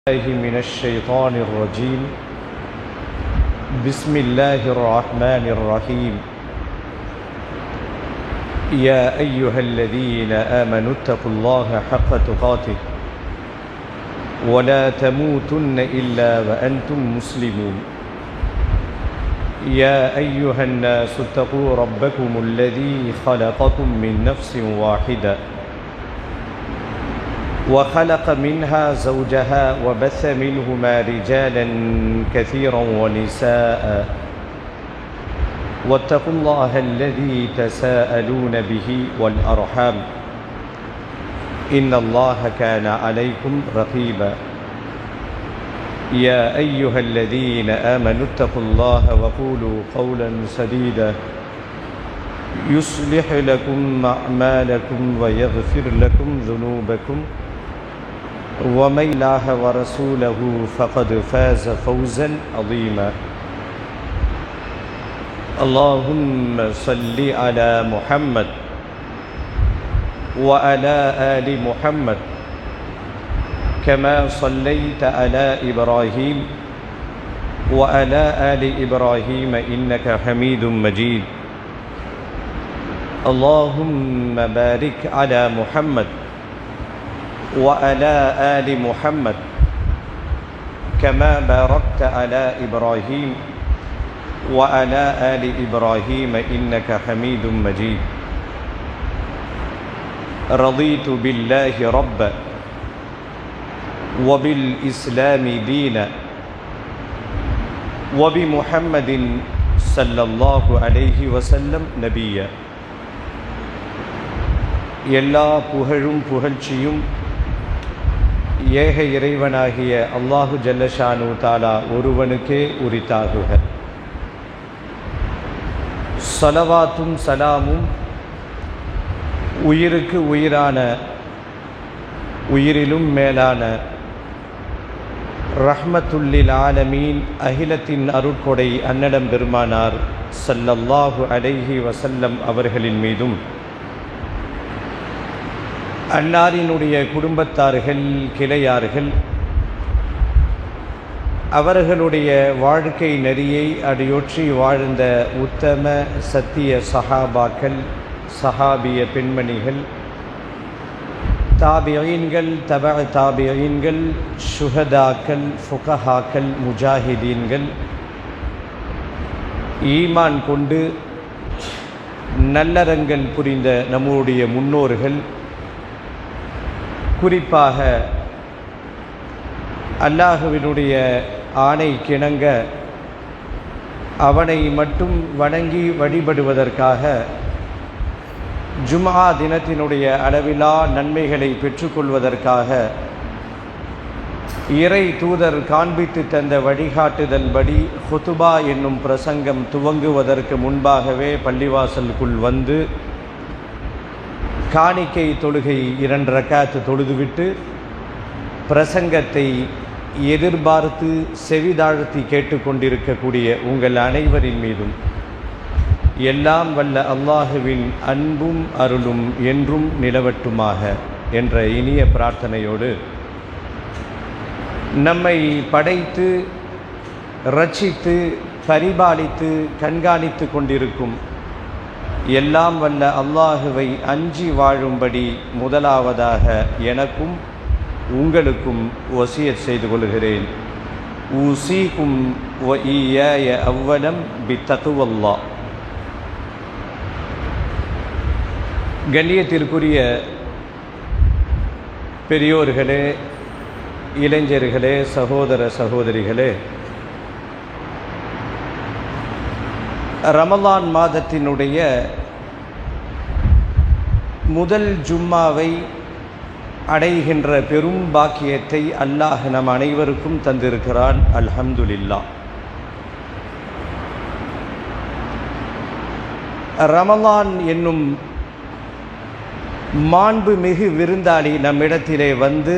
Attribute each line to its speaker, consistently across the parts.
Speaker 1: الله من الشيطان الرجيم. بسم الله الرحمن الرحيم. يا أيها الذين آمنوا اتقوا الله حق تقاته ولا تموتن إلا وأنتم مسلمون. يا أيها الناس اتقوا ربكم الذي خلقكم من نفس واحدة وخلق منها زوجها وبث منهما رجالا كثيرا ونساء واتقوا الله الذي تساءلون به والأرحام إن الله كان عليكم رقيبا. يا أيها الذين آمنوا اتقوا الله وقولوا قولا سديدا يصلح لكم أعمالكم ويغفر لكم ذنوبكم ومن الله ورسوله فقد فاز فوزا عظيما. اللهم صل على محمد وعلى آل محمد كما صليت على إبراهيم وعلى آل إبراهيم إنك حميد مجيد. اللهم بارك على محمد وعلى آل محمد كما باركت على إبراهيم وعلى آل إبراهيم إنك حميد مجيد. رضيت بالله ربا وبالإسلام دينا وبمحمد صلى الله عليه وسلم نبيا. எல்லா புகழும் புகழ்ச்சியும் ஏக இறைவனாகிய அல்லாஹு ஜல்லஷானு தாலா ஒருவனுக்கே உரித்தாகுக. ஸலவாத்தும் சலாமும் உயிருக்கு உயிரான உயிரிலும் மேலான ரஹ்மத்துல்லில் ஆலமீன் அகிலத்தின் அருட்கொடை அன்னடம் பெருமானார் ஸல்லல்லாஹு அலைஹி வஸல்லம் அவர்களின் மீதும் அன்னாரினுடைய குடும்பத்தார்கள் கிளையார்கள் அவர்களுடைய வாழ்க்கை நெறியை அடியொற்றி வாழ்ந்த உத்தம சத்திய சஹாபாக்கள் சஹாபிய பெண்மணிகள் தாபியீன்கள் தபஅ தாபியீன்கள் ஷுஹதாக்கள் ஃபுகஹாக்கள் முஜாஹிதீன்கள் ஈமான் கொண்டு நல்லறங்கள் புரிந்த நம்முடைய முன்னோர்கள், குறிப்பாக அல்லாஹுவினுடைய ஆணை கிணங்க அவனை மட்டும் வணங்கி வழிபடுவதற்காக ஜும்ஆ தினத்தினுடைய அளவிலா நன்மைகளை பெற்றுக்கொள்வதற்காக இறை தூதர் காண்பித்து தந்த வழிகாட்டுதல்படி ஹுதுபா என்னும் பிரசங்கம் துவங்குவதற்கு முன்பாகவே பள்ளிவாசலுக்குள் வந்து காணிக்கை தொழுகை 2 ரக்காத்து தொழுதுவிட்டு பிரசங்கத்தை எதிர்பார்த்து செவிதாழ்த்தி கேட்டுக்கொண்டிருக்கக்கூடிய உங்கள் அனைவரின் மீதும் எல்லாம் வல்ல அல்லாஹுவின் அன்பும் அருளும் என்றும் நிலவட்டுமாக என்ற இனிய பிரார்த்தனையோடு நம்மை படைத்து இரட்சித்து பரிபாலித்து கண்காணித்து கொண்டிருக்கும் எல்லாம் வல்ல அல்லாஹுவை அஞ்சி வாழும்படி முதலாவதாக எனக்கும் உங்களுக்கும் வசியத் செய்து கொள்கிறேன். ஊஸீகும் வ ஈயாய அவ்வலம் பித்தக்வல்லாஹ். கண்ணியத்திற்குரிய பெரியோர்களே, இளைஞர்களே, சகோதர சகோதரிகளே, ரமலான் மாதத்தினுடைய முதல் ஜும்மாவை அடைகின்ற பெரும் பாக்கியத்தை அல்லாஹ் நம் அனைவருக்கும் தந்திருக்கிறான். அல்ஹம்துலில்லாஹ். ரமலான் என்னும் மாண்புமிகு விருந்தாளி நம்மிடத்திலே வந்து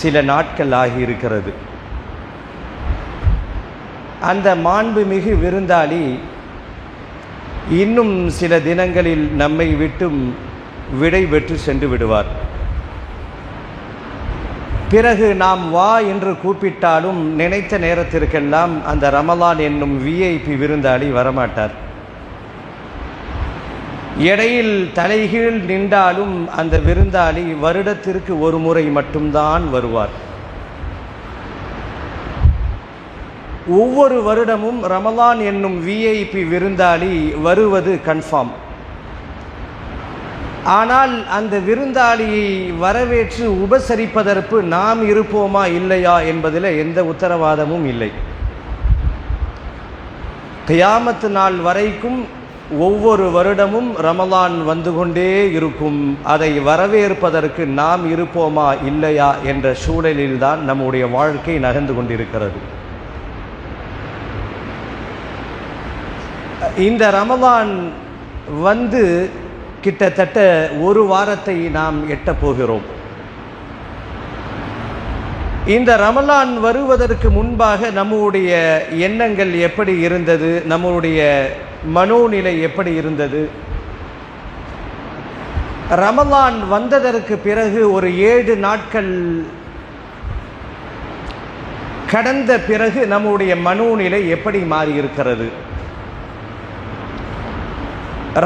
Speaker 1: சில நாட்கள் ஆகியிருக்கிறது. அந்த மாண்புமிகு விருந்தாளி இன்னும் சில தினங்களில் நம்மை விட்டும் விடை பெற்று சென்று விடுவார். பிறகு நாம் வா என்று கூப்பிட்டாலும் நினைத்த நேரத்திற்கெல்லாம் அந்த ரமலான் என்னும் விஐபி விருந்தாளி வரமாட்டார். இடையில் தலைகீழ் நின்றாலும் அந்த விருந்தாளி வருடத்திற்கு ஒரு முறை மட்டும்தான் வருவார். ஒவ்வொரு வருடமும் ரமலான் என்னும் விஐபி விருந்தாளி வருவது கன்ஃபார்ம். ஆனால் அந்த விருந்தாளியை வரவேற்று உபசரிப்பதற்கு நாம் இருப்போமா இல்லையா என்பதில் எந்த உத்தரவாதமும் இல்லை. கியாமத் நாள் வரைக்கும் ஒவ்வொரு வருடமும் ரமலான் வந்து கொண்டே இருக்கும். அதை வரவேற்பதற்கு நாம் இருப்போமா இல்லையா என்ற சூழலில்தான் நம்முடைய வாழ்க்கை நகர்ந்து கொண்டிருக்கிறது. இந்த ரமலான் வந்து கிட்டத்தட்ட ஒரு வாரத்தை நாம் எட்டப் போகிறோம். இந்த ரமலான் வருவதற்கு முன்பாக நம்முடைய எண்ணங்கள் எப்படி இருந்தது, நம்முடைய மனோநிலை எப்படி இருந்தது? ரமலான் வந்ததற்கு பிறகு ஒரு 7 நாட்கள் கடந்த பிறகு நம்முடைய மனோநிலை எப்படி மாறியிருக்கிறது?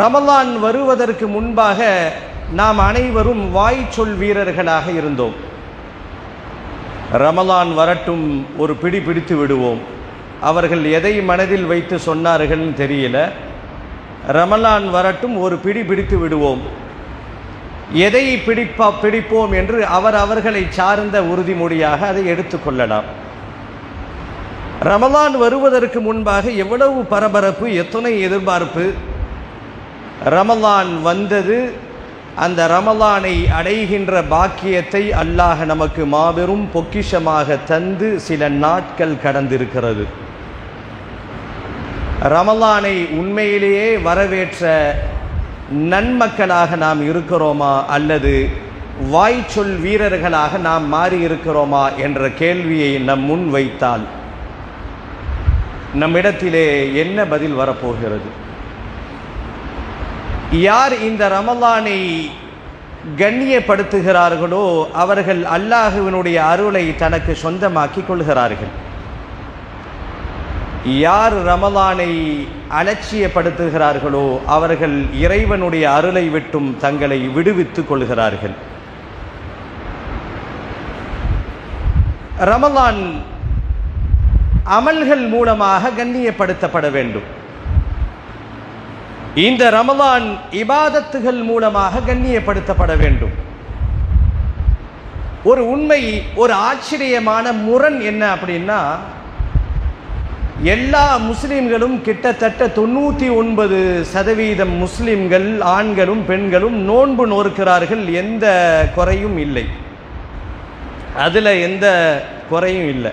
Speaker 1: ரமலான் வருவதற்கு முன்பாக நாம் அனைவரும் வாய்ச்சொல் வீரர்களாக இருந்தோம். ரமலான் வரட்டும், ஒரு பிடி பிடித்து விடுவோம். அவர்கள் எதை மனதில் வைத்து சொன்னார்கள்னு தெரியல. ரமலான் வரட்டும், ஒரு பிடி பிடித்து விடுவோம். எதை பிடிப்போம் என்று அவர்களை சார்ந்த உறுதிமொழியாக அதை எடுத்துக்கொள்ளலாம். ரமலான் வருவதற்கு முன்பாக எவ்வளவு பரபரப்பு, எத்தனை எதிர்பார்ப்பு. ரமலான் வந்தது. அந்த ரமலானை அடைகின்ற பாக்கியத்தை அல்லாஹ் நமக்கு மாபெரும் பொக்கிஷமாக தந்து சில நாட்கள் கடந்திருக்கிறது. ரமலானை உண்மையிலேயே வரவேற்ற நன்மக்களாக நாம் இருக்கிறோமா அல்லது வாய்ச்சொல் வீரர்களாக நாம் மாறி இருக்கிறோமா என்ற கேள்வியை நம் முன் வைத்தால் நம்மிடத்திலே என்ன பதில் வரப்போகிறது? யார் இந்த ரமலானை கண்ணியப்படுத்துகிறார்களோ அவர்கள் அல்லாஹுவினுடைய அருளை தனக்கு சொந்தமாக்கி கொள்கிறார்கள். யார் ரமலானை அலட்சியப்படுத்துகிறார்களோ அவர்கள் இறைவனுடைய அருளை விட்டும் தங்களை விடுவித்துக் கொள்கிறார்கள். ரமலான் அமல்கள் மூலமாக கண்ணியப்படுத்தப்பட வேண்டும். இந்த ரமலான் இபாதத்துகள் மூலமாக கண்ணியப்படுத்தப்பட வேண்டும். ஒரு உண்மை, ஒரு ஆச்சரியமான முரண் என்ன அப்படின்னா, எல்லா முஸ்லிம்களும் கிட்டத்தட்ட 99% முஸ்லிம்கள் ஆண்களும் பெண்களும் நோன்பு நோக்கிறார்கள். எந்த குறையும் இல்லை, அதில் எந்த குறையும் இல்லை.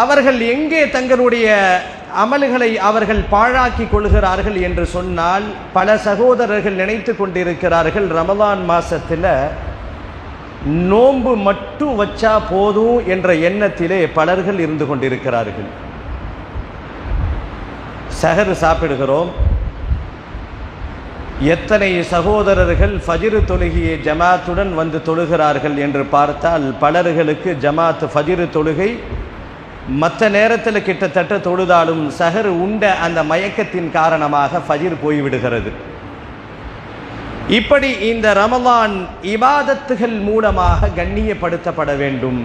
Speaker 1: அவர்கள் எங்கே தங்களுடைய அமல்களை அவர்கள் பாழாக்கி கொள்கிறார்கள் என்று சொன்னால், பல சகோதரர்கள் நினைத்து கொண்டிருக்கிறார்கள் ரமலான் மாசத்தில் நோன்பு மட்டும் வச்சா போதும் என்ற எண்ணத்திலே பலர்கள் இருந்து கொண்டிருக்கிறார்கள். சஹர் சாப்பிடுகிறோம். எத்தனை சகோதரர்கள் ஃபஜ்ர் தொழுகையை ஜமாத்துடன் வந்து தொழுகிறார்கள் என்று பார்த்தால் பலர்களுக்கு ஜமாத் ஃபஜ்ர் தொழுகை மற்ற நேரத்தில் கிட்டத்தட்ட தொழுதாலும் சஹர் உண்ட அந்த மயக்கத்தின் காரணமாக ஃபஜ்ர் போய்விடுகிறது. இப்படி இந்த ரமலான் இபாதத்துகள் மூலமாக கண்ணியப்படுத்தப்பட வேண்டும்.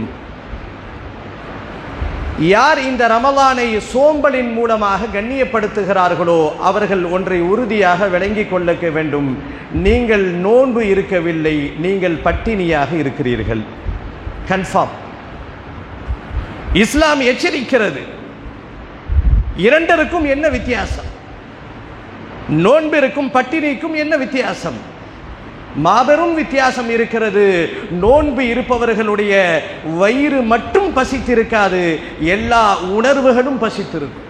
Speaker 1: யார் இந்த ரமலானை சோம்பலின் மூலமாக கண்ணியப்படுத்துகிறார்களோ அவர்கள் ஒன்றை உறுதியாக விளங்கிக் கொள்ள வேண்டும். நீங்கள் நோன்பு இருக்கவில்லை, நீங்கள் பட்டினியாக இருக்கிறீர்கள். கன்ஃபார்ம். இஸ்லாம் எச்சரிக்கிறது. இரண்டருக்கும் என்ன வித்தியாசம்? நோன்பிற்கும் பட்டினிக்கும் என்ன வித்தியாசம்? மாபெரும் வித்தியாசம் இருக்கிறது. நோன்பு இருப்பவர்களுடைய வயிறு மட்டும் பசித்திருக்காது, எல்லா உணர்வுகளும் பசித்திருக்கும்.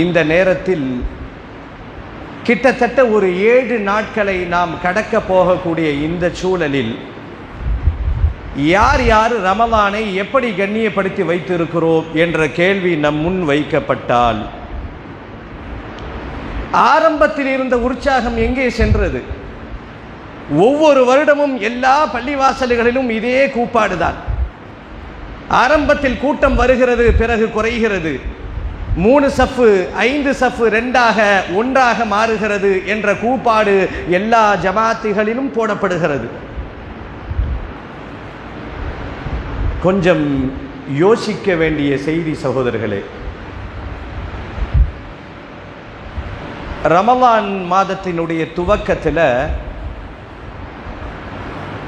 Speaker 1: இந்த நேரத்தில் கிட்டத்தட்ட ஒரு 7 நாட்களை நாம் கடக்க போகக்கூடிய இந்த சூழலில் யார் யார் ரமலானை எப்படி கண்ணியப்படுத்தி வைத்திருக்கிறோம் என்ற கேள்வி நம் முன் வைக்கப்பட்டால் ஆரம்பத்தில் இருந்த உற்சாகம் எங்கே சென்றது? ஒவ்வொரு வருடமும் எல்லா பள்ளிவாசல்களிலும் இதே கூப்பாடுதான். ஆரம்பத்தில் கூட்டம் வருகிறது, பிறகு குறைகிறது. 3 சஃப்பு 5 சஃப்பு 2ஆக 1ஆக மாறுகிறது என்ற கூப்பாடு எல்லா ஜமாத்துகளிலும் போடப்படுகிறது. கொஞ்சம் யோசிக்க வேண்டிய செய்தி சகோதரர்களே. ரமலான் மாதத்தினுடைய துவக்கத்தில்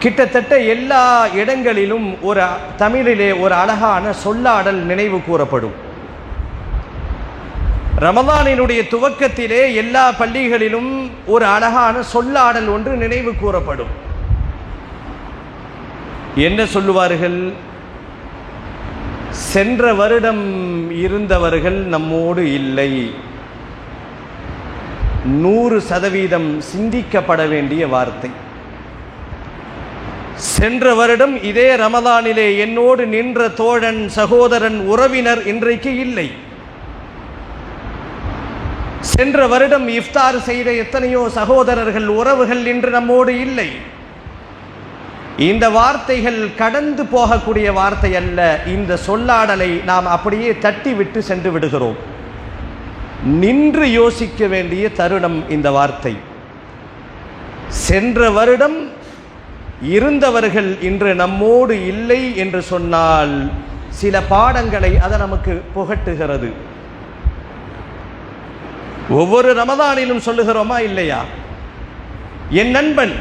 Speaker 1: கிட்டத்தட்ட எல்லா இடங்களிலும் தமிழிலே ஒரு அழகான சொல்லாடல் நினைவு கூறப்படும். ரமலானினுடைய துவக்கத்திலே எல்லா பள்ளிகளிலும் ஒரு அழகான சொல்லாடல் ஒன்று நினைவு கூறப்படும். என்ன சொல்லுவார்கள்? சென்ற வருடம் இருந்தவர்கள் நம்மோடு இல்லை. 100% சிந்திக்கப்பட வேண்டிய வார்த்தை. சென்ற வருடம் இதே ரமலானிலே என்னோடு நின்ற தோழன், சகோதரன், உறவினர் இன்றைக்கு இல்லை. சென்ற வருடம் இஃப்தார் செய்த எத்தனையோ சகோதரர்கள், உறவுகள் இன்று நம்மோடு இல்லை. இந்த வார்த்தைகள் கடந்து போகக்கூடிய வார்த்தை அல்ல. இந்த சொல்லாடலை நாம் அப்படியே தட்டி விட்டு சென்று விடுகிறோம். நின்று யோசிக்க வேண்டிய தருணம் இந்த வார்த்தை. சென்ற வருடம் இருந்தவர்கள் இன்று நம்மோடு இல்லை என்று சொன்னால் சில பாடங்களை அது நமக்கு புகட்டுகிறது. ஒவ்வொரு ரமதானிலும் சொல்லுகிறோமா இல்லையா? என் நண்பன்,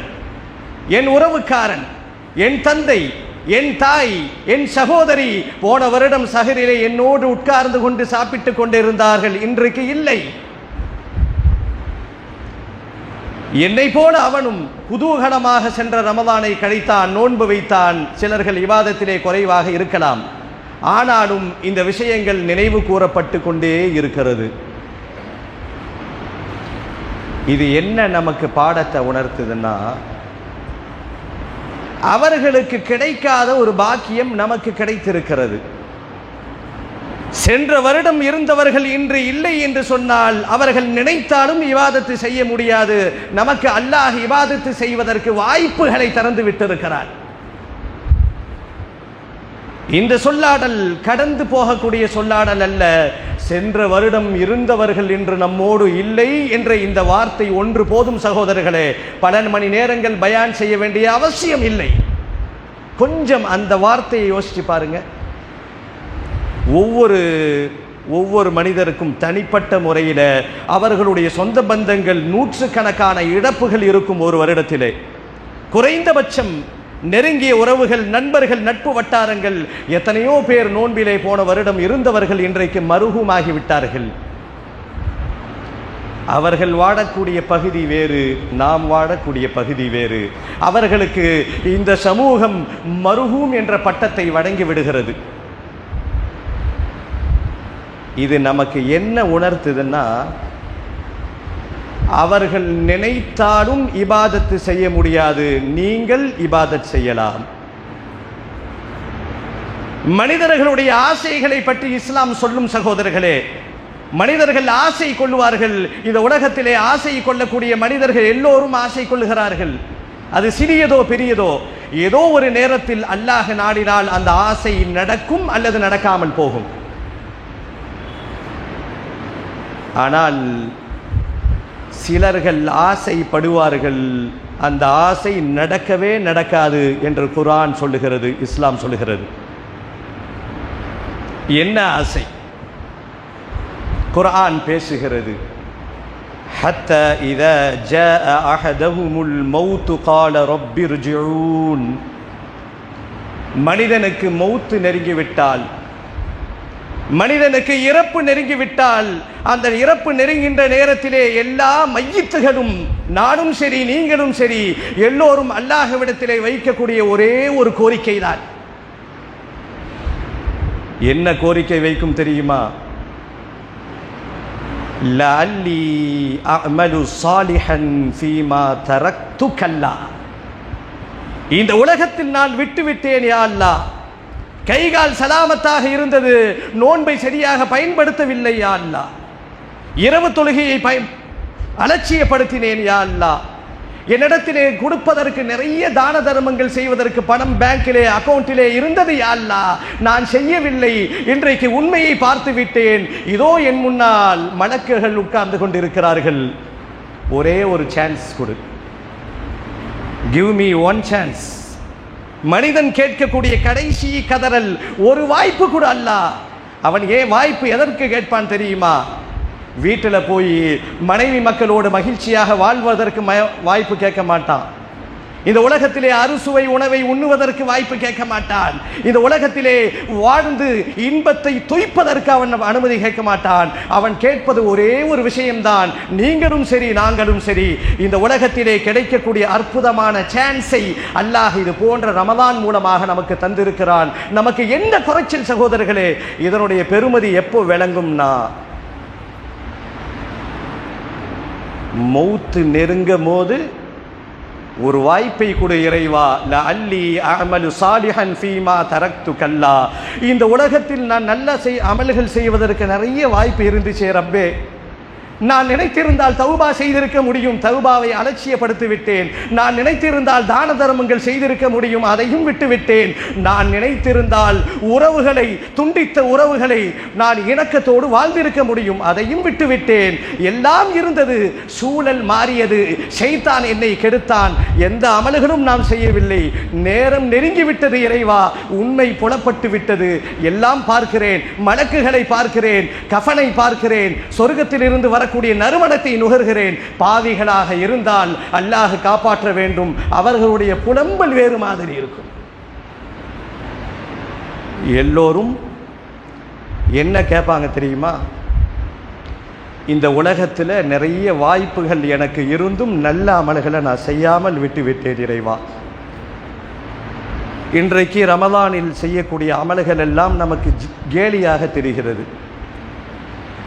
Speaker 1: என் உறவுக்காரன், என் தந்தை, என் தாய், என் சகோதரி போன வருடம் சஹரிலே என்னோடு உட்கார்ந்து கொண்டு சாப்பிட்டுக் கொண்டிருந்தார்கள், இன்றைக்கு இல்லை. என்னை போல அவனும் குதூகலமாக சென்ற ரமதானை கழித்தான், நோன்பு வைத்தான். சிலர்கள் இபாதத்திலே குறைவாக இருக்கலாம், ஆனாலும் இந்த விஷயங்கள் நினைவு கூறப்பட்டு கொண்டே இருக்கிறது. இது என்ன நமக்கு பாடத்தை உணர்த்துதுன்னா, அவர்களுக்கு கிடைக்காத ஒரு பாக்கியம் நமக்கு கிடைத்திருக்கிறது. சென்ற வருடம் இருந்தவர்கள் இன்று இல்லை என்று சொன்னால் அவர்கள் நினைத்தாலும் இபாதத்து செய்ய முடியாது. நமக்கு அல்லாஹ் இபாதத்து செய்வதற்கு வாய்ப்புகளை திறந்து விட்டிருக்கிறார். இந்த சொல்லாடல் கடந்து போகக்கூடிய சொல்லாடல் அல்ல. சென்ற வருடம் இருந்தவர்கள் இன்று நம்மோடு இல்லை என்ற இந்த வார்த்தை ஒன்று போதும் சகோதரர்களே. பல மணி நேரங்கள் பயான் செய்ய வேண்டிய அவசியம் இல்லை. கொஞ்சம் அந்த வார்த்தையை யோசிச்சு பாருங்க. ஒவ்வொரு மனிதருக்கும் தனிப்பட்ட முறையில் அவர்களுடைய சொந்த பந்தங்கள், நூற்றுக்கணக்கான இழப்புகள் இருக்கும் ஒரு வருடத்திலே. குறைந்தபட்சம் நெருங்கிய உறவுகள், நண்பர்கள், நட்பு வட்டாரங்கள், எத்தனையோ பேர் நோன்பிலே போன வருடம் இருந்தவர்கள் இன்றைக்கு மருகுமாகிவிட்டார்கள். அவர்கள் வாழக்கூடிய பகுதி வேறு, நாம் வாழக்கூடிய பகுதி வேறு. அவர்களுக்கு இந்த சமூகம் மருகும் என்ற பட்டத்தை வழங்கி விடுகிறது. இது நமக்கு என்ன உணர்த்துதுன்னா, அவர்கள் நினைத்தாலும் இபாதத்து செய்ய முடியாது, நீங்கள் இபாதத் செய்யலாம். மனிதர்களுடைய ஆசைகளை பற்றி இஸ்லாம் சொல்லும் சகோதரர்களே. மனிதர்கள் ஆசை கொள்ளுவார்கள். இந்த உலகத்திலே ஆசை கொள்ளக்கூடிய மனிதர்கள் எல்லோரும் ஆசை கொள்ளுகிறார்கள். அது சிறியதோ பெரியதோ, ஏதோ ஒரு நேரத்தில் அல்லாஹ் நாடினால் அந்த ஆசை நடக்கும் அல்லது நடக்காமல் போகும். ஆனால் சிலர்கள் ஆசைப்படுவார்கள், அந்த ஆசை நடக்கவே நடக்காது என்று குர்ஆன் சொல்லுகிறது, இஸ்லாம் சொல்லுகிறது. என்ன ஆசை? குர்ஆன் பேசுகிறது, ஹத்தா இதா ஜாஅ அஹதஹுமுல் மௌத் கால ரப்பிர்ஜிஊன். மனிதனுக்கு மௌத் நெருங்கிவிட்டால், மனிதனுக்கு இறப்பு நெருங்கிவிட்டால், அந்த இறப்பு நெருங்கின்ற நேரத்திலே எல்லா மையத்துகளும், நானும் சரி நீங்களும் சரி, எல்லோரும் அல்லாஹ்விடத்திலே வைக்கக்கூடிய ஒரே ஒரு கோரிக்கை தான். என்ன கோரிக்கை வைக்கும் தெரியுமா? லஅல்லி அஅமலு ஸாலிஹன் ஃபீமா தரக்து கல்லா. இந்த உலகத்தில் நான் விட்டுவிட்டேன் யா அல்லாஹ், கைகால் சலாமத்தாக இருந்தது, நோன்பை சரியாக பயன்படுத்தவில்லை யா அல்லாஹ், இரவு தொழுகையை அலட்சியப்படுத்தினேன் யா அல்லாஹ், என்னிடத்திலே கொடுப்பதற்கு நிறைய தான தர்மங்கள் செய்வதற்கு பணம் பேங்கிலே அக்கவுண்டிலே இருந்தது யா அல்லாஹ், நான் செய்யவில்லை. இன்றைக்கு உண்மையை பார்த்து விட்டேன். இதோ என் முன்னால் மலக்குகள் உட்கார்ந்து கொண்டிருக்கிறார்கள். ஒரே ஒரு சான்ஸ் கொடு, கிவ் மீ ஒன் சான்ஸ். மனிதன் கேட்கக்கூடிய கடைசி கதறல், ஒரு வாய்ப்பு கூட அல்லாஹ். அவன் வாய்ப்பு எதற்கு கேட்பான் தெரியுமா? வீட்டில் போய் மனைவி மக்களோடு மகிழ்ச்சியாக வாழ்வதற்கு வாய்ப்பு கேட்க மாட்டான். இந்த உலகத்திலே அறுசுவை உணவை உண்ணுவதற்கு வாய்ப்பு கேட்க மாட்டான். இந்த உலகத்திலே வாழ்ந்து இன்பத்தை துய்ப்பதற்கு அவன் அனுமதி கேட்க மாட்டான். அவன் கேட்பது ஒரே ஒரு விஷயம்தான், நீங்களும் சரி நாங்களும் சரி இந்த உலகத்திலே கிடைக்கக்கூடிய அற்புதமான சான்ஸை அல்லாஹ் இது போன்ற ரமலான் மூலமாக நமக்கு தந்திருக்கிறான். நமக்கு என்ன குறைச்சல் சகோதரர்களே? இதனுடைய பெருமதி எப்போ விளங்கும்னா, மௌத்து நெருங்கும் போது ஒரு வாய்ப்பை கொடு இறைவா, லஅல்லி அஅமலு சாலிஹன் ஃபீமா தரக்து கல்லா. இந்த உலகத்தில் நான் நல்ல அமல்கள் செய்வதற்கு நிறைய வாய்ப்பு இருந்துச்சே ரப்பே. நான் நினைத்திருந்தால் தௌபா செய்திருக்க முடியும், தௌபாவை அலட்சியப்படுத்தி விட்டேன். நான் நினைத்திருந்தால் தான தர்மங்கள் செய்திருக்க முடியும், அதையும் விட்டுவிட்டேன். நான் நினைத்திருந்தால் உறவுகளை துண்டித்த உறவுகளை நான் இணக்கத்தோடு வாழ்ந்திருக்க முடியும், அதையும் விட்டுவிட்டேன். எல்லாம் இருந்தது, சூழல் மாறியது, ஷைத்தான் என்னை கெடுத்தான். எந்த அமல்களும் நாம் செய்யவில்லை. நேரம் நெருங்கிவிட்டது இறைவா, உண்மை புலப்பட்டு விட்டது. எல்லாம் பார்க்கிறேன், மலக்குகளை பார்க்கிறேன், கஃனை பார்க்கிறேன், சொர்க்கத்தில் இருந்து வரக்கூடிய நறுமணத்தை நுகர்கிறேன். பாவிகளாக இருந்தால் அல்லாஹ் காப்பாற்ற வேண்டும். அவர்களுடைய புலம்பல் வேறு மாதிரி இருக்கும். எல்லோரும் என்ன கேட்பாங்க தெரியுமா? இந்த உலகத்தில் நிறைய வாய்ப்புகள் எனக்கு இருந்தும் நல்ல அமல்களை நான் செய்யாமல் விட்டுவிட்டேன் இறைவா. இன்றைக்கு ரமலானில் செய்யக்கூடிய அமல்கள் எல்லாம் நமக்கு கேலியாக தெரிகிறது.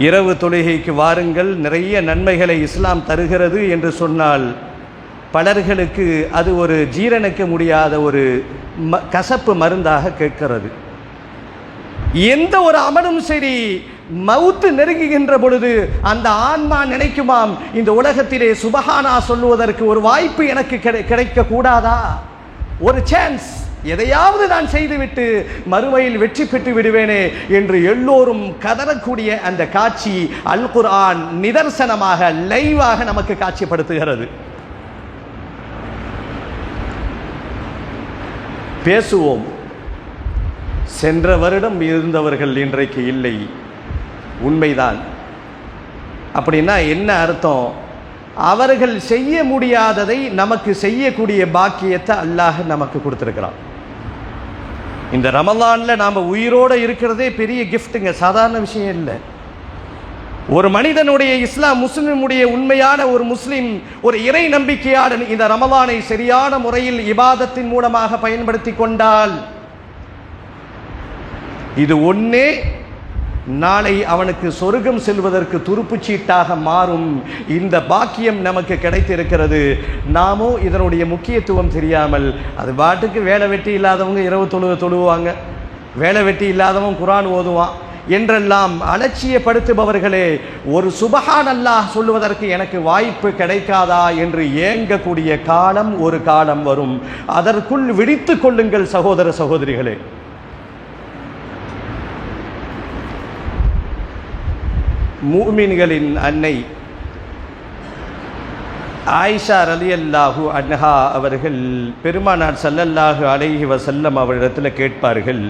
Speaker 1: இரவு தொழுகைக்கு வாருங்கள், நிறைய நன்மைகளை இஸ்லாம் தருகிறது என்று சொன்னால் பலர்களுக்கு அது ஒரு ஜீரணிக்க முடியாத ஒரு கசப்பு மருந்தாக கேட்கிறது. எந்த ஒரு அமலும் சரி, மவுத்து நெருங்குகின்ற பொழுது அந்த ஆன்மா நினைக்குமாம், இந்த உலகத்திலே சுபஹானா சொல்லுவதற்கு ஒரு வாய்ப்பு எனக்கு கிடைக்க கூடாதா? ஒரு சான்ஸ், எதையாவது நான் செய்துவிட்டு மறுமையில் வெற்றி பெற்று விடுவேனே என்று எல்லோரும் கதறக்கூடிய அந்த காட்சி அல் குர்ஆன் நிதர்சனமாக லைவாக நமக்கு காட்சிப்படுத்துகிறது. பேசுவோம். சென்ற வருடம் இருந்தவர்கள் இன்றைக்கு இல்லை. உண்மைதான். அப்படின்னா என்ன அர்த்தம்? அவர்கள் செய்ய முடியாததை நமக்கு செய்யக்கூடிய பாக்கியத்தை அல்லாஹ் நமக்கு கொடுத்திருக்கிறான். இந்த ரமலானில் நாம் உயிரோடு இருக்கிறதே பெரிய கிஃப்ட்டுங்க, சாதாரண விஷயம் இல்லை. ஒரு மனிதனுடைய இஸ்லாம் முஸ்லிமுடைய உண்மையான ஒரு முஸ்லிம், ஒரு இறை நம்பிக்கையாளன் இந்த ரமலானை சரியான முறையில் இபாதத்தின் மூலமாக பயன்படுத்தி கொண்டால் இது ஒன்னே நாளை அவனுக்கு சொர்க்கம் செல்வதற்கு துருப்புச்சீட்டாக மாறும். இந்த பாக்கியம் நமக்கு கிடைத்திருக்கிறது. நாமோ இதனுடைய முக்கியத்துவம் தெரியாமல், அது பாட்டுக்கு வேலை வெட்டி இல்லாதவங்க இரவு தொழுவாங்க, வேலை வெட்டி இல்லாதவன் குர்ஆன் ஓதுவான் என்றெல்லாம் அலட்சியப்படுத்துபவர்களே, ஒரு சுபஹான் அல்லாஹ் சொல்லுவதற்கு எனக்கு வாய்ப்பு கிடைக்காதா என்று ஏங்கக்கூடிய காலம் ஒரு காலம் வரும். அதற்குள் விழித்து கொள்ளுங்கள் சகோதர சகோதரிகளே. மூமின்களின் அன்னை ஆயிஷா ரலியல்லாஹு அன்ஹா அவர்கள் பெருமானார் ஸல்லல்லாஹு அலைஹி வஸல்லம் அவரிடத்தில் கேட்பார்கள்,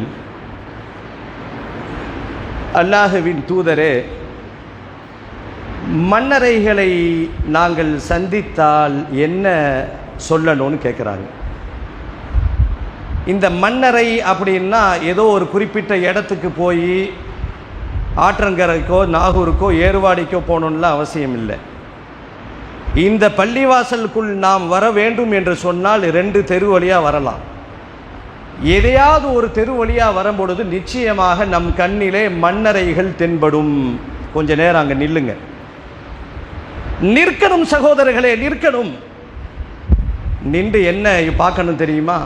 Speaker 1: அல்லாஹுவின் தூதரே, மன்னரைகளை நாங்கள் சந்தித்தால் என்ன சொல்லணும்னு கேட்குறாங்க. இந்த மன்னரை அப்படின்னா ஏதோ ஒரு குறிப்பிட்ட இடத்துக்கு போய் ஆற்றங்கரைக்கோ நாகூருக்கோ ஏர்வாடிக்கோ போகணும்லாம் அவசியம் இல்லை. இந்த பள்ளிவாசலுக்குள் நாம் வர வேண்டும் என்று சொன்னால் 2 தெரு வழியாக வரலாம். எதையாவது ஒரு தெரு வழியாக வரும்பொழுது நிச்சயமாக நம் கண்ணிலே மன்னரைகள் தென்படும். கொஞ்ச நேரம் அங்கே நில்லுங்க, நிற்கணும் சகோதரர்களே, நிற்கணும். நின்று என்ன பார்க்கணும் தெரியுமா?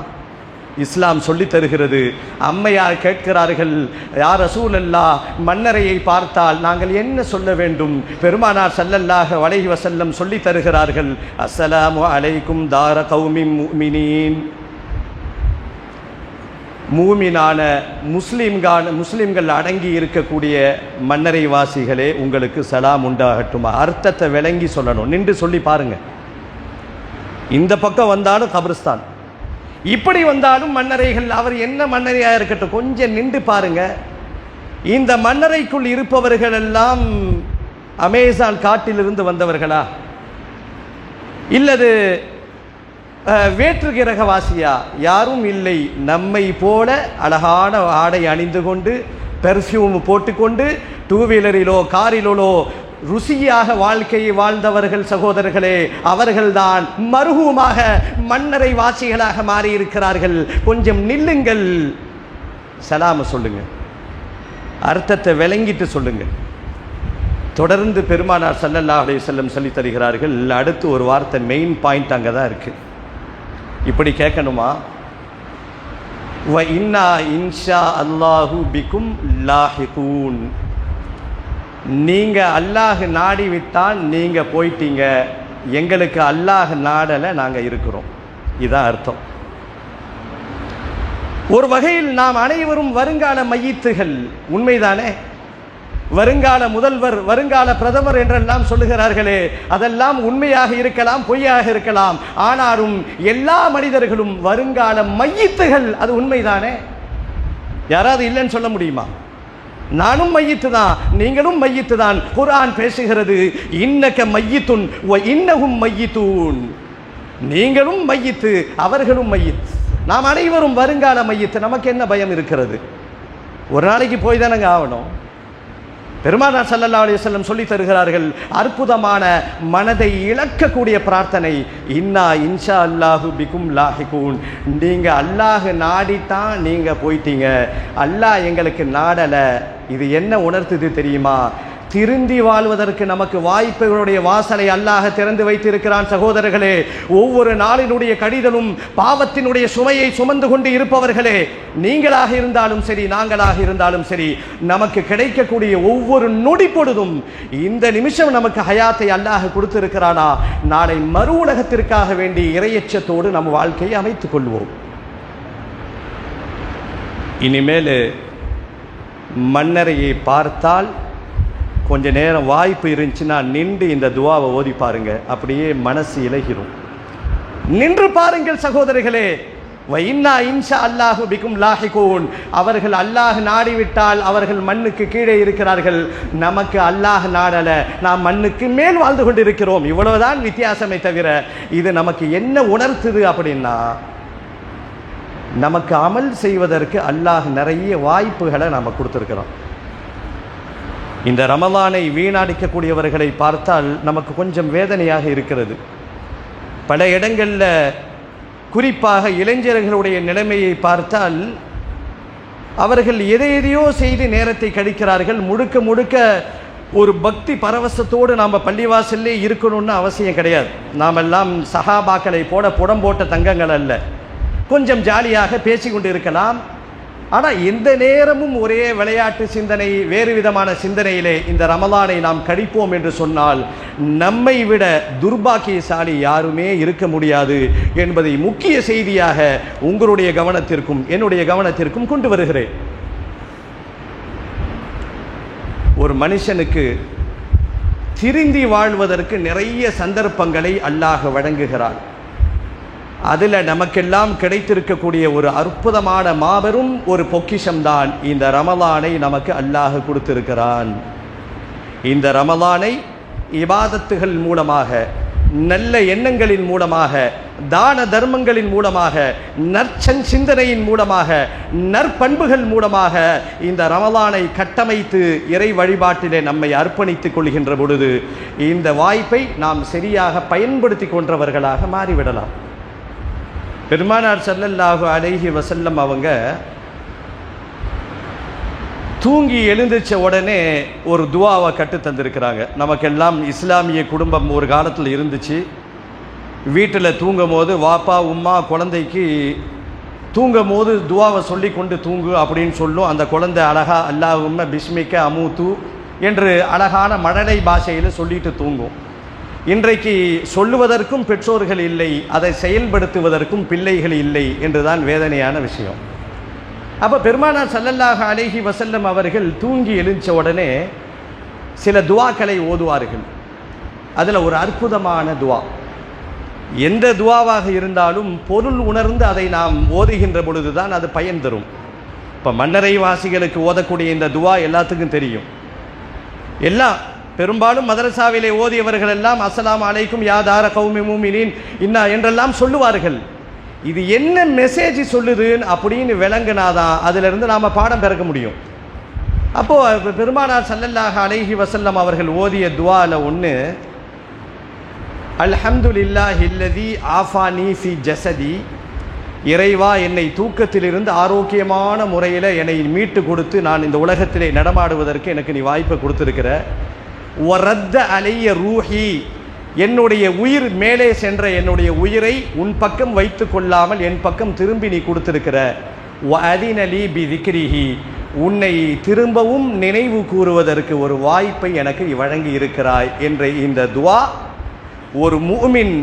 Speaker 1: இஸ்லாம் சொல்லித் தருகிறது. அம்மையார் கேட்கிறார்கள், யா ரசூலல்லாஹ், மன்னரையை பார்த்தால் நாங்கள் என்ன சொல்ல வேண்டும்? பெருமானார் ஸல்லல்லாஹு அலைஹி வஸல்லம் சொல்லித் தருகிறார்கள், அஸ்ஸலாமு அலைக்கும் தார கௌமின் முஃமினீன். மூமினான முஸ்லிம்கள் அடங்கி இருக்கக்கூடிய மன்னரை வாசிகளே, உங்களுக்கு சலாம் உண்டாகட்டும். அர்த்தத்தை விளங்கி சொல்லணும். நின்று சொல்லி பாருங்க. இந்த பக்கம் வந்தாலும் கபிரிஸ்தான், இப்படி வந்தாலும் மன்னரைகள். அவர் என்ன மன்னரையாக இருக்கட்டும், கொஞ்சம் நின்று பாருங்க. இந்த மன்னரைக்குள் இருப்பவர்கள் எல்லாம் அமேசான் காட்டிலிருந்து வந்தவர்களா, இல்லது வேற்று கிரகவாசியா? யாரும் இல்லை. நம்மை போல அழகான ஆடை அணிந்து கொண்டு, பெர்ஃப்யூம் போட்டுக்கொண்டு, டூ வீலரிலோ காரிலோ ருசியாக வாழ்க்கையை வாழ்ந்தவர்கள் சகோதரர்களே, அவர்கள்தான் மருகூமாக மன்னரை வாசிகளாக மாறியிருக்கிறார்கள். கொஞ்சம் நில்லுங்கள், சலாம சொல்லுங்க, அர்த்தத்தை விளங்கிட்டு சொல்லுங்க. தொடர்ந்து பெருமானார் ஸல்லல்லாஹு அலைஹி வஸல்லம் சொல்லி தருகிறார்கள். அடுத்து ஒரு வார்த்தை, மெயின் பாயிண்ட் அங்கே தான் இருக்கு. இப்படி கேட்கணுமா? வ இன்னா இன்ஷா அல்லாஹு பிக்கும் லாஹிகூன். நீங்கள் அல்லாஹ் நாடி விட்டால் நீங்கள் போயிட்டீங்க, எங்களுக்கு அல்லாஹ் நாடலை, நாங்கள் இருக்கிறோம். இதான் அர்த்தம். ஒரு வகையில் நாம் அனைவரும் வருங்கால மையீத்துகள். உண்மைதானே? வருங்கால முதல்வர், வருங்கால பிரதமர் என்றெல்லாம் சொல்லுகிறார்களே, அதெல்லாம் உண்மையாக இருக்கலாம், பொய்யாக இருக்கலாம். ஆனாலும் எல்லா மனிதர்களும் வருங்கால மையீத்துகள். அது உண்மைதானே? யாராவது இல்லைன்னு சொல்ல முடியுமா? நானும் மையித்து தான், நீங்களும் மையித்து தான். குர்ஆன் பேசுகிறது, இன்னக மையித்துன் வ இன்னஹும் மையித்தூன். நீங்களும் மையித்து, அவர்களும் மையித். நாம் அனைவரும் வருங்கால மையித்து. நமக்கு என்ன பயம் இருக்கிறது? ஒரு நாளைக்கு போய் தானங்க ஆகணும். பெருமானார் ஸல்லல்லாஹு அலைஹி வஸல்லம் சொல்லி தருகிறார்கள், அற்புதமான மனதை இழக்கக்கூடிய பிரார்த்தனை, இன்னா இன்ஷா அல்லாஹு பிக்கும் லாஹிகூன். நீங்கள் அல்லாஹ் நாடித்தான் நீங்கள் போயிட்டீங்க, அல்லாஹ் எங்களுக்கு நாடலை. இது என்ன உணர்த்துது தெரியுமா? திருந்தி வாழ்வதற்கு நமக்கு வாய்ப்புகளுடைய வாசலை அல்லாஹ் திறந்து வைத்திருக்கிறான். சகோதரர்களே, ஒவ்வொரு நாளினுடைய கடிதலும் பாவத்தினுடைய சுமையை சுமந்து கொண்டு இருப்பவர்களே, நீங்களாக இருந்தாலும் சரி, நாங்களாக இருந்தாலும் சரி, நமக்கு கிடைக்கக்கூடிய ஒவ்வொரு நொடி பொழுதும் இந்த நிமிஷம் நமக்கு ஹயாத்தை அல்லாஹ் கொடுத்திருக்கிறானா, நாளை மறு உலகத்திற்காக வேண்டி இறையச்சத்தோடு நம் வாழ்க்கையை அமைத்துக் கொள்வோம். இனிமேல் மன்னரையை பார்த்தால் கொஞ்ச நேரம் வாய்ப்பு இருந்துச்சுன்னா நின்று இந்த துவாவை ஓதி பாருங்க, அப்படியே மனசு இலகிரும். நின்று பாருங்கள் சகோதரிகளே. வைன்னா இன்ஷா அல்லாஹு பிக்கும் லாஹிகூன். அவர்கள் அல்லாஹ் நாடிவிட்டால் அவர்கள் மண்ணுக்கு கீழே இருக்கிறார்கள், நமக்கு அல்லாஹ் நாடல, நாம் மண்ணுக்கு மேல் வாழ்ந்து கொண்டிருக்கிறோம். இவ்வளவுதான் வித்தியாசமே தவிர இது நமக்கு என்ன உணர்த்துது அப்படின்னா, நமக்கு அமல் செய்வதற்கு அல்லாஹ் நிறைய வாய்ப்புகளை நாம் கொடுத்துருக்கிறோம். இந்த ரமலானை வீணடிக்கக்கூடியவர்களை பார்த்தால் நமக்கு கொஞ்சம் வேதனையாக இருக்கிறது. பல இடங்களில் குறிப்பாக இளைஞர்களுடைய நிலைமையை பார்த்தால் அவர்கள் எதையோ செய்து நேரத்தை கழிக்கிறார்கள். முழுக்க முழுக்க ஒரு பக்தி பரவசத்தோடு நாம் பள்ளிவாசல்லே இருக்கணும்னு அவசியம் கிடையாது. நாமெல்லாம் சஹாபாக்களை போட புடம் போட்ட தங்கங்கள் அல்ல. கொஞ்சம் ஜாலியாக பேசிக்கொண்டு இருக்கலாம். ஆனால் எந்த நேரமும் ஒரே விளையாட்டு சிந்தனை, வேறு விதமான சிந்தனையிலே இந்த ரமலானை நாம் கழிப்போம் என்று சொன்னால் நம்மை விட துர்பாக்கியசாலி யாருமே இருக்க முடியாது என்பதை முக்கிய செய்தியாக உங்களுடைய கவனத்திற்கும் என்னுடைய கவனத்திற்கும் கொண்டு வருகிறேன். ஒரு மனுஷனுக்கு திருந்தி வாழ்வதற்கு நிறைய சந்தர்ப்பங்களை அல்லாஹ் வழங்குகிறார். அதில் நமக்கெல்லாம் கிடைத்திருக்கக்கூடிய ஒரு அற்புதமான மாபெரும் ஒரு பொக்கிஷம்தான் இந்த ரமலானை நமக்கு அல்லாஹ் கொடுத்திருக்கிறான். இந்த ரமலானை இபாதத்துகள் மூலமாக, நல்ல எண்ணங்களின் மூலமாக, தான தர்மங்களின் மூலமாக, நற்சிந்தனையின் மூலமாக, நற்பண்புகள் மூலமாக இந்த ரமலானை கட்டமைத்து இறை வழிபாட்டிலே நம்மை அர்ப்பணித்துக் கொள்கின்ற பொழுது இந்த வாய்ப்பை நாம் சரியாக பயன்படுத்தி கொண்டவர்களாக மாறிவிடலாம். பெருமானார் ஸல்லல்லாஹு அலைஹி வஸல்லம் அவங்க தூங்கி எழுந்திருச்ச உடனே ஒரு துவாவை கற்று தந்திருக்கிறாங்க. நமக்கெல்லாம் இஸ்லாமிய குடும்பம் ஒரு காலத்தில் இருந்துச்சு. வீட்டில் தூங்கும் போது வாப்பா உம்மா குழந்தைக்கு தூங்கும் போது துவாவை சொல்லி கொண்டு தூங்கு அப்படின்னு சொல்லும். அந்த குழந்தை அழகா அல்லாஹும்ம பிஸ்மிக்க அமூத்து என்று அழகான மழலை பாஷையில் சொல்லிட்டு தூங்கும். இன்றைக்கு சொல்லுவதற்கும் பெற்றோர்கள் இல்லை, அதை செயல்படுத்துவதற்கும் பிள்ளைகள் இல்லை என்றுதான் வேதனையான விஷயம். அப்போ பெருமானார் ஸல்லல்லாஹு அலைஹி வஸல்லம் அவர்கள் தூங்கி எழுந்த உடனே சில துவாக்களை ஓதுவார்கள். அதில் ஒரு அற்புதமான துவா, எந்த துவாவாக இருந்தாலும் பொருள் உணர்ந்து அதை நாம் ஓதுகின்ற பொழுது தான் அது பயன் தரும். இப்போ மன்னரை வாசிகளுக்கு ஓதக்கூடிய இந்த துவா எல்லாத்துக்கும் தெரியும். எல்லாம் பெரும்பாலும் மதரசாவிலே ஓதியவர்கள் எல்லாம் அஸ்ஸலாமு அலைக்கும் யா தார கௌமி மூமினீன் இன்னா என்றெல்லாம் சொல்லுவார்கள். இது என்ன மெசேஜ் சொல்லுதுன்னு அப்படின்னு விளங்குனாதான் அதிலிருந்து நாம் பாடம் பெறக்க முடியும். அப்போது பெருமானார் ஸல்லல்லாஹு அலைஹி வஸல்லம் அவர்கள் ஓதிய துவால ஒன்று, அல்ஹம்துலில்லாஹி அல்லதி ஆஃபானி ஃபி ஜஸதி, இறைவா என்னை தூக்கத்திலிருந்து ஆரோக்கியமான முறையில் என்னை மீட்டு கொடுத்து நான் இந்த உலகத்திலே நடமாடுவதற்கு எனக்கு நீ வாய்ப்பை கொடுத்துருக்கிற. வரத்த அலைய ரூஹி, என்னுடைய உயிர் மேலே சென்ற என்னுடைய உயிரை உன் பக்கம் வைத்து கொள்ளாமல் என் பக்கம் திரும்பி நீ கொடுத்திருக்கிற. வஅதினலி பி திக்ரிஹி, உன்னை திரும்பவும் நினைவு கூறுவதற்கு ஒரு வாய்ப்பை எனக்கு வழங்கி இருக்கிறாய் என்ற இந்த துவா ஒரு முஃமின்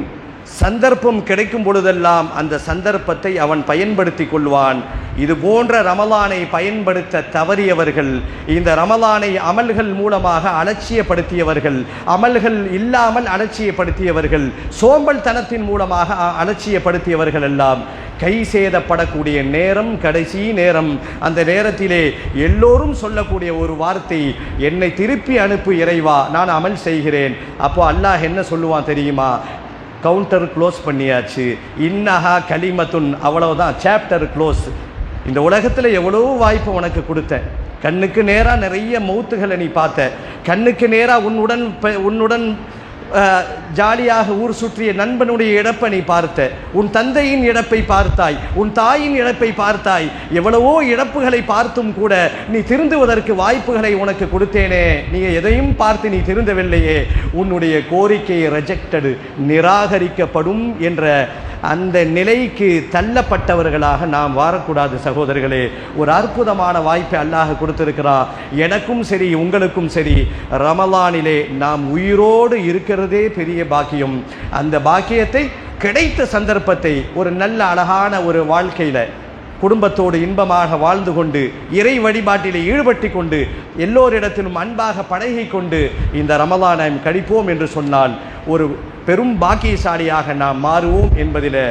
Speaker 1: சந்தர்ப்பம் கிடைக்கும் பொழுதெல்லாம் அந்த சந்தர்ப்பத்தை அவன் பயன்படுத்தி கொள்வான். இது போன்ற ரமலானை பயன்படுத்த தவறியவர்கள், இந்த ரமலானை அமல்கள் மூலமாக அலட்சியப்படுத்தியவர்கள், அமல்கள் இல்லாமல் அலட்சியப்படுத்தியவர்கள், சோம்பல் தனத்தின் மூலமாக அலட்சியப்படுத்தியவர்கள் எல்லாம் கை சேதப்படக்கூடிய நேரம் கடைசி நேரம். அந்த நேரத்திலே எல்லோரும் சொல்லக்கூடிய ஒரு வார்த்தை, என்னை திருப்பி அனுப்பு இறைவா, நான் அமல் செய்கிறேன். அப்போ அல்லாஹ் என்ன சொல்லுவான் தெரியுமா? கவுண்டர் க்ளோஸ் பண்ணியாச்சு, இன்னஹா கலிமத்துன், அவ்வளவுதான், சாப்டர் க்ளோஸ். இந்த உலகத்தில் எவ்வளோ வாய்ப்பு உனக்கு கொடுத்தேன், கண்ணுக்கு நேராக நிறைய மௌத்துகளை நீ பார்த்த, கண்ணுக்கு நேராக உன்னுடன் ஜாலியாக ஊர் சுற்றிய நண்பனுடைய இழப்பை நீ பார்த்த, உன் தந்தையின் இழப்பை பார்த்தாய், உன் தாயின் இழப்பை பார்த்தாய், எவ்வளவோ இழப்புகளை பார்த்தும் கூட நீ திருந்துவதற்கு வாய்ப்புகளை உனக்கு கொடுத்தேனே, நீ எதையும் பார்த்து நீ திருந்தவில்லையே, உன்னுடைய கோரிக்கை ரிஜெக்டடு, நிராகரிக்கப்படும் என்ற அந்த நிலைக்கு தள்ளப்பட்டவர்களாக நாம் வாரக்கூடாது சகோதரர்களே. ஒரு அற்புதமான வாய்ப்பை அல்லாஹ் கொடுத்திருக்கிறார். எனக்கும் சரி உங்களுக்கும் சரி, ரமலானிலே நாம் உயிரோடு இருக்கிறதே பெரிய பாக்கியம். அந்த பாக்கியத்தை, கிடைத்த சந்தர்ப்பத்தை ஒரு நல்ல அழகான ஒரு வாழ்க்கையில் குடும்பத்தோடு இன்பமாக வாழ்ந்து கொண்டு, இறை வழிபாட்டிலே ஈடுபட்டு கொண்டு, எல்லோரிடத்திலும் அன்பாக பழகி கொண்டு இந்த ரமலானை கழிப்போம் என்று சொன்னால் ஒரு பெரும் பாக்கியசாலியாக நாம் மாறுவோம் என்பதில்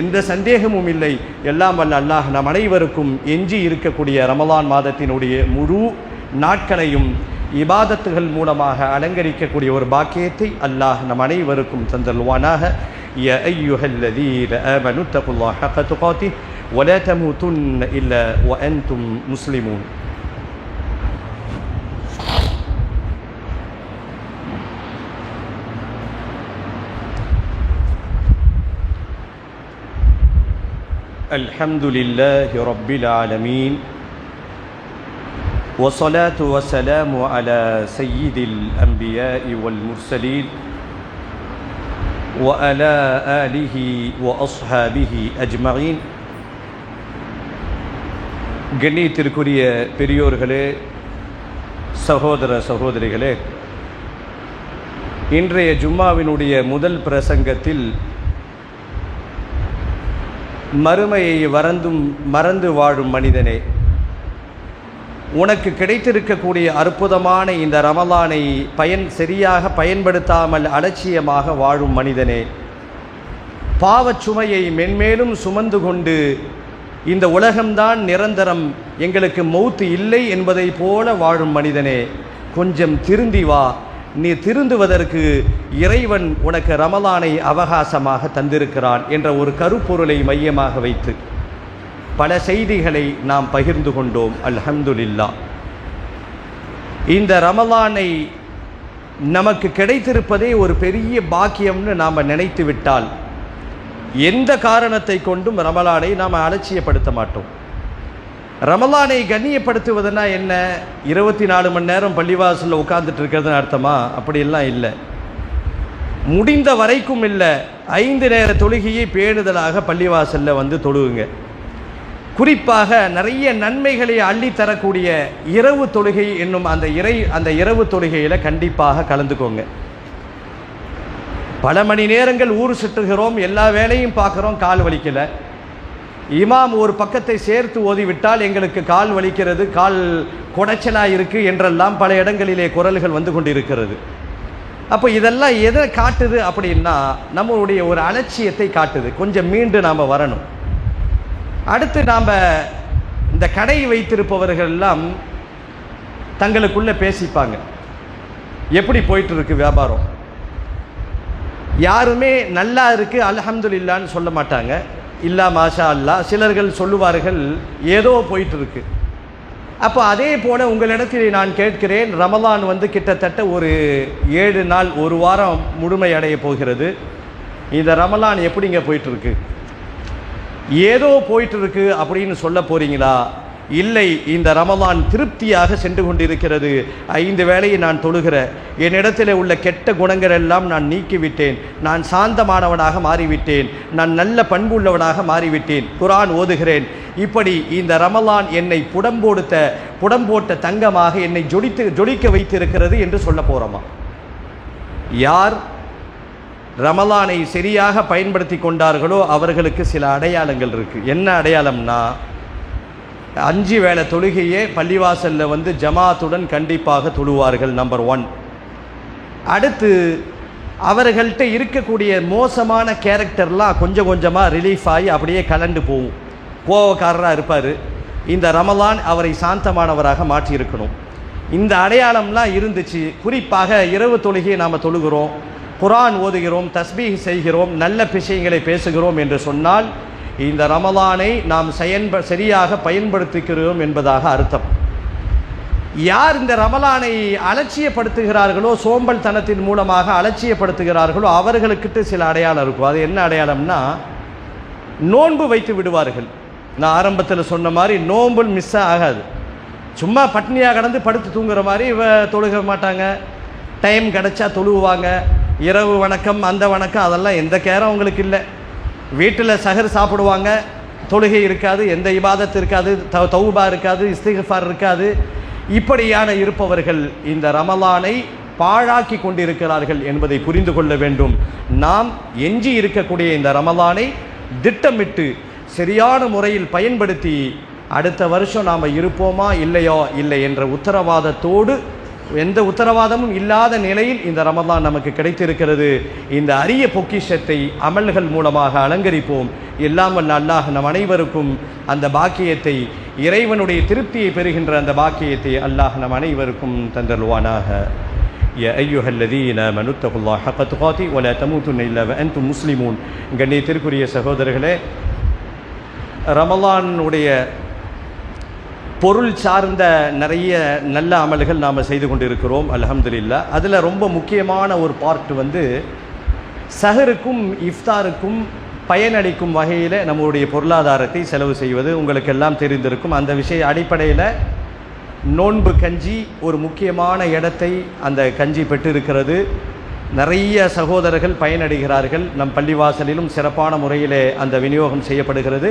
Speaker 1: எந்த சந்தேகமும் இல்லை. எல்லாம் வல்ல அல்லாஹ் நம் அனைவருக்கும் எஞ்சி இருக்கக்கூடிய ரமலான் மாதத்தினுடைய முழு நாட்களையும் இபாதத்துகள் மூலமாக அலங்கரிக்கக்கூடிய ஒரு பாக்கியத்தை அல்லாஹ் நம் அனைவருக்கும் தந்தல்வானாக. யா அய்யுஹல்லதீன ஆமனு தகுல்லாஹ ஹக்க துகாத்திஹ் வலா தமூதுன்ன இல்லா வஅன்தும் முஸ்லிமூன். الحمد لله رب العالمين والصلاة والسلام على سيد الأنبياء والمرسلين وعلى آله وأصحابه أجمعين. கண்ணியத்திற்குரிய பெரியோர்களே, சகோதர சகோதரிகளே, இன்றைய ஜும்மாவினுடைய முதல் பிரசங்கத்தில் மறுமையை மறந்து வாழும் மனிதனே, உனக்கு கிடைத்திருக்கக்கூடிய அற்புதமான இந்த ரமலானை சரியாக பயன்படுத்தாமல் அலட்சியமாக வாழும் மனிதனே, பாவச் சுமையை மென்மேலும் சுமந்து கொண்டு இந்த உலகம்தான் நிரந்தரம், எங்களுக்கு மௌத்து இல்லை என்பதை போல வாழும் மனிதனே, கொஞ்சம் திருந்தி வா. நீ திருந்துவதற்கு இறைவன் உனக்கு ரமலானை அவகாசமாக தந்திருக்கிறான் என்ற ஒரு கருப்பொருளை மையமாக வைத்து பல செய்திகளை நாம் பகிர்ந்து கொண்டோம். அல்ஹம்துலில்லாஹ். இந்த ரமலானை நமக்கு கிடைத்திருப்பதே ஒரு பெரிய பாக்கியம்னு நாம் நினைத்து விட்டால் எந்த காரணத்தை கொண்டும் ரமலானை நாம் அலட்சியப்படுத்த மாட்டோம். ரமலானை கண்ணியப்படுத்துவதுனா என்ன? 24 மணி நேரம் பள்ளிவாசலில் உட்கார்ந்துட்டு இருக்கிறதுன்னு அர்த்தமா? அப்படியெல்லாம் இல்லை. முடிந்த வரைக்கும் இல்லை, 5 நேர தொழுகையை பேணுதலாக பள்ளிவாசலில் வந்து தொழுவுங்க. குறிப்பாக நிறைய நன்மைகளை அள்ளித்தரக்கூடிய இரவு தொழுகை என்னும் அந்த இரவு தொழுகையில் கண்டிப்பாக கலந்துக்கோங்க. பல மணி நேரங்கள் ஊர் சுற்றுகிறோம், எல்லா வேலையும் பார்க்குறோம், கால் வலிக்கலை. இமாம் ஒரு பக்கத்தை சேர்த்து ஓதிவிட்டால் எங்களுக்கு கால் வலிக்கிறது, கால் குடைச்சலாக இருக்குது என்றெல்லாம் பல இடங்களிலே குரல்கள் வந்து கொண்டிருக்கிறது. அப்போ இதெல்லாம் எதை காட்டுது அப்படின்னா நம்மளுடைய ஒரு அலட்சியத்தை காட்டுது. கொஞ்சம் மீண்டு நாம் வரணும். அடுத்து நாம் இந்த கடை வைத்திருப்பவர்கள் எல்லாம் தங்களுக்குள்ளே பேசிப்பாங்க, எப்படி போயிட்டு இருக்கு வியாபாரம். யாருமே நல்லா இருக்குது அல்ஹம்துலில்லாஹ்னு சொல்ல மாட்டாங்க, இல்லா மாஷா அல்லாஹ். சிலர்கள் சொல்லுவார்கள் ஏதோ போயிட்டு இருக்கு. அப்போ அதே போல உங்களிடத்தில் நான் கேட்கிறேன், ரமலான் வந்து கிட்டத்தட்ட ஒரு 7 நாள், ஒரு வாரம் முழுமை அடைய போகிறது. இந்த ரமலான் எப்படிங்க போயிட்டு இருக்கு? ஏதோ போயிட்டு இருக்கு அப்படின்னு சொல்ல போறீங்களா? இல்லை, இந்த ரமலான் திருப்தியாக சென்று கொண்டிருக்கிறது. 5 வேளையை நான் தொழுகிற, என்னிடத்தில் உள்ள கெட்ட குணங்கள் எல்லாம் நான் நீக்கிவிட்டேன், நான் சாந்தமானவனாக மாறிவிட்டேன், நான் நல்ல பண்புள்ளவனாக மாறிவிட்டேன், குர்ஆன் ஓதுகிறேன். இப்படி இந்த ரமலான் என்னை புடம்போட்ட தங்கமாக என்னை ஜொலிக்க வைத்திருக்கிறது என்று சொல்ல போகிறோமா? யார் ரமலானை சரியாக பயன்படுத்தி கொண்டார்களோ அவர்களுக்கு சில அடையாளங்கள் இருக்குது. என்ன அடையாளம்னா, 5 வேளை தொழுகையே பள்ளிவாசலில் வந்து ஜமாத்துடன் கண்டிப்பாக தொழுவார்கள், நம்பர் 1. அடுத்து அவர்கள்ட்ட இருக்கக்கூடிய மோசமான கேரக்டர்லாம் கொஞ்சம் கொஞ்சமாக ரிலீஃப் ஆகி அப்படியே கலண்டு போகும். கோவக்காரராக இருப்பார், இந்த ரமலான் அவரை சாந்தமானவராக மாற்றியிருக்கணும். இந்த அடையாளம்லாம் இருந்துச்சு. குறிப்பாக இரவு தொழுகையை நாம் தொழுகிறோம், குர்ஆன் ஓதுகிறோம், தஸ்பீஹ் செய்கிறோம், நல்ல விஷயங்களை பேசுகிறோம் என்று சொன்னால் இந்த ரமலானை நாம் சரியாக பயன்படுத்துகிறோம் என்பதாக அர்த்தம். யார் இந்த ரமலானை அலட்சியப்படுத்துகிறார்களோ, சோம்பல் தனத்தின் மூலமாக அலட்சியப்படுத்துகிறார்களோ அவர்களுக்கிட்ட சில அடையாளம் இருக்கும். அது என்ன அடையாளம்னா, நோன்பு வைத்து விடுவார்கள். நான் ஆரம்பத்தில் சொன்ன மாதிரி நோன்பு மிஸ் ஆகாது. சும்மா பட்னியாக கடந்து படுத்து தூங்குற மாதிரி தொழுக மாட்டாங்க. டைம் கிடச்சா தொழுவாங்க. இரவு வணக்கம், அந்த வணக்கம், அதெல்லாம் எந்த கேரம் அவங்களுக்கு இல்லை. வீட்டில் சஹர் சாப்பிடுவாங்க, தொழுகை இருக்காது, எந்த இபாதத் இருக்காது, தௌபா இருக்காது, இஸ்திக்ஃபார் இருக்காது. இப்படியான இருப்பவர்கள் இந்த ரமலானை பாழாக்கி கொண்டிருக்கிறார்கள் என்பதை புரிந்து கொள்ள வேண்டும். நாம் எஞ்சி இருக்கக்கூடிய இந்த ரமலானை திட்டமிட்டு சரியான முறையில் பயன்படுத்தி அடுத்த வருஷம் நாம் இருப்போமா இல்லையோ இல்லை என்ற உத்தரவாதத்தோடு, எந்த உத்தரவாதமும் இல்லாத நிலையில் இந்த ரமலான் நமக்கு கிடைத்திருக்கிறது. இந்த அரிய பொக்கிஷத்தை அமல்கள் மூலமாக அலங்கரிப்போம். எல்லாம் வல்ல அல்லாஹ் நம் அனைவருக்கும் அந்த பாக்கியத்தை, இறைவனுடைய திருப்தியை பெறுகின்ற அந்த பாக்கியத்தை அல்லாஹ் நம் அனைவருக்கும் தந்தருவானாக. யா அய்யுஹல்லதீன ஆமனு தகுல்லாஹ ஹக்க துகாதி வலா தமூதுன்ன இல்லா வஅன்தும் முஸ்லிமூன். கண்ணியத்திற்குரிய சகோதரர்களே, ரமலானுடைய பொருள் சார்ந்த நிறைய நல்ல அமல்கள் நாம் செய்து கொண்டிருக்கிறோம், அல்ஹம்துலில்லாஹ். அதில் ரொம்ப முக்கியமான ஒரு பார்ட் வந்து சஹருக்கும் இஃப்தாருக்கும் பயனளிக்கும் வகையில் நம்முடைய பொருளாதாரத்தை செலவு செய்வது உங்களுக்கு எல்லாம் தெரிந்திருக்கும். அந்த விஷய அடிப்படையில் நோன்பு கஞ்சி ஒரு முக்கியமான இடத்தை அந்த கஞ்சி பெற்றிருக்கிறது. நிறைய சகோதரர்கள் பயனடைகிறார்கள். நம் பள்ளிவாசலிலும் சிறப்பான முறையிலே அந்த விநியோகம் செய்யப்படுகிறது.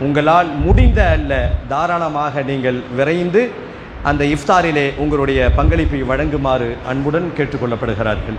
Speaker 1: உங்களால் முடிந்த அல்ல, தாராளமாக நீங்கள் விரைந்து அந்த இஃப்தாரிலே உங்களுடைய பங்களிப்பை வழங்குமாறு அன்புடன் கேட்டுக்கொள்ளப்படுகிறார்கள்.